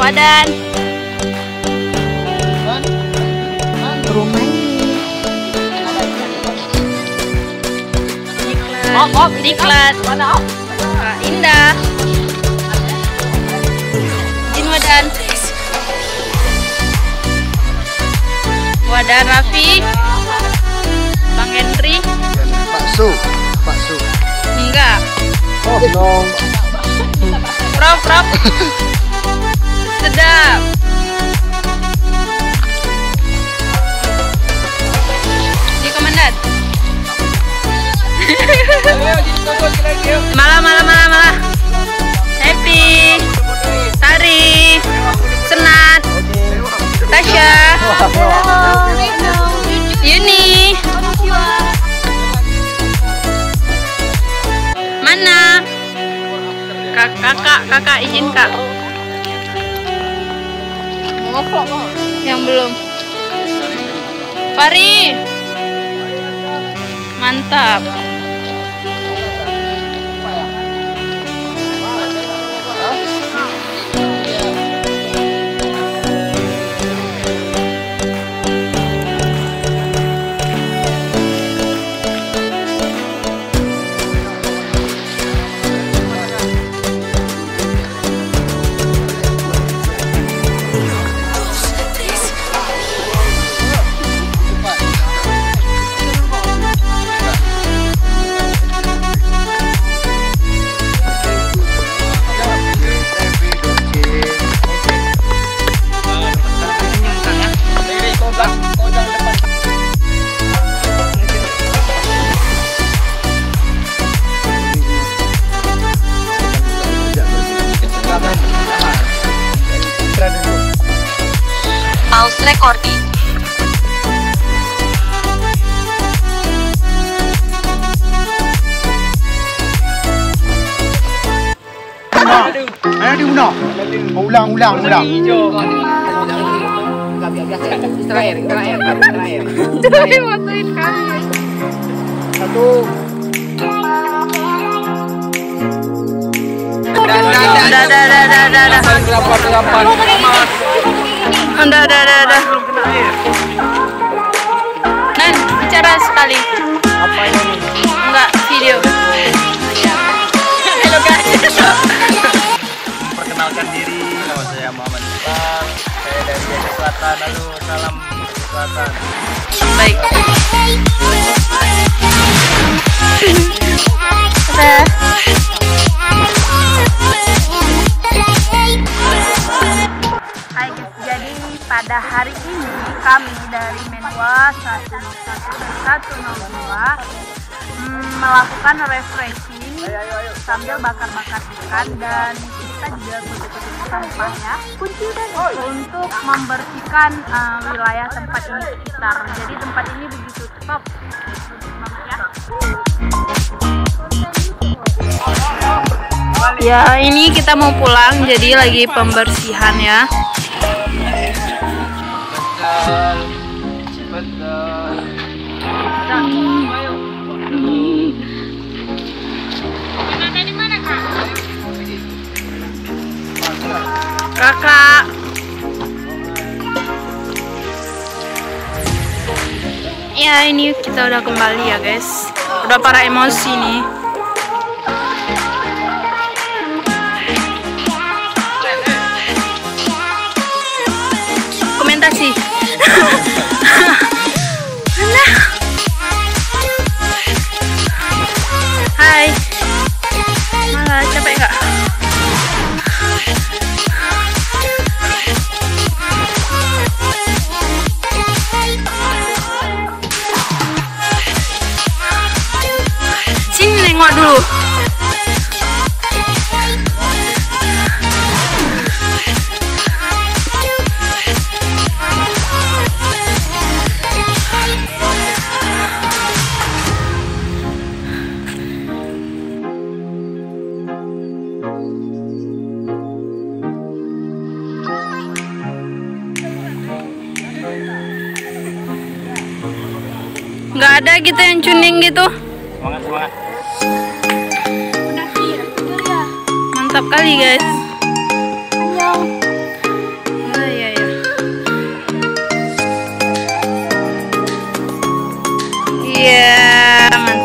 Wadan. Rumah Diklat. Indah. Jin Wadan. Wadan Raffi. Bang Henry. Pak Su. Enggak. Oh no. Prof. Sedap. Di komandan. Malah. Happy. Sari. Senat. Tasya. Yuni. Mana? Kakak izin kak. Yang belum. Fari. Mantap. Pause recording. Ulang. Terakhir. Matuin kami. Satu. Udah. Nan, bicara sekali. Apa ini? Enggak, video. Halo guys. Perkenalkan diri, nama saya Muhammad Iqbal. Saya dari Aceh Selatan. Halo, salam Selatan. Baik. Udah. Hai guys, jadi pada hari ini kami dari Menwa 101 melakukan refreshing sambil bakar-bakar ikan, dan kita juga kunci sampah ya, untuk membersihkan wilayah tempat ini sekitar. Jadi tempat ini begitu top ya. Ini kita mau pulang, jadi lagi pembersihan ya. Kakak. Ya, ini kita udah kembali ya guys. Udah para emosi nih. Komentasi. Hai. Malah capek kak. Sini nengok dulu. Nggak ada gitu yang tuning gitu. Semangat. Mantap kali guys.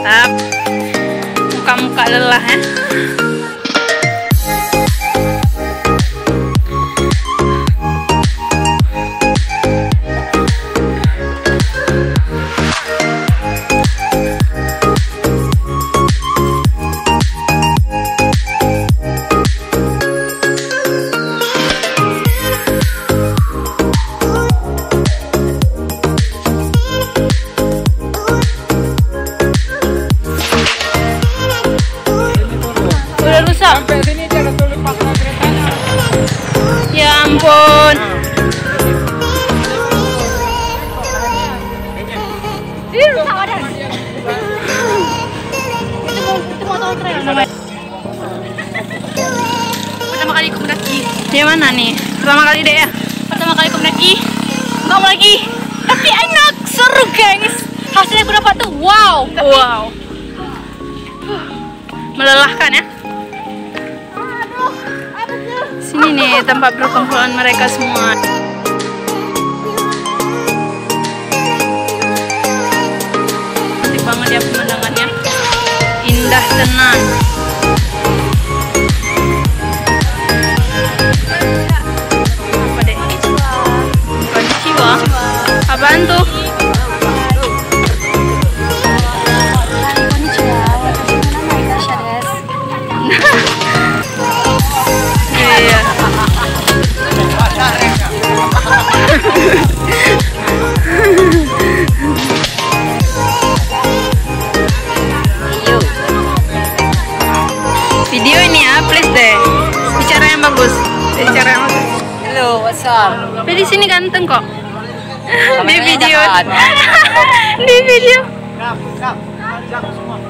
Mantap. Muka-muka lelah ya. Udah rusak. Sampai sini dia ada tulis pasang keretanya. Ya ampun. Ih, rusak badan. Itu motor trail namanya. Pertama kali aku mendaki. Di mana nih? Pertama kali deh ya. Pertama kali aku mendaki. Enggak mau lagi. Tapi enak, seru gengs. Hasilnya aku dapat tuh wow. Wow. Melelahkan ya. Sini nih tempat perkumpulan mereka semua. Cantik banget ya pemandangannya. Indah tenang. Apa deh? Konnichiwa. Apaan tuh? Iya. Video ini ya, please deh. Bicara yang bagus. Bicara yang bagus. Hello, what's up? Di sini ganteng kok. Di Kameranya video. jahat. Di video. Kak, semua.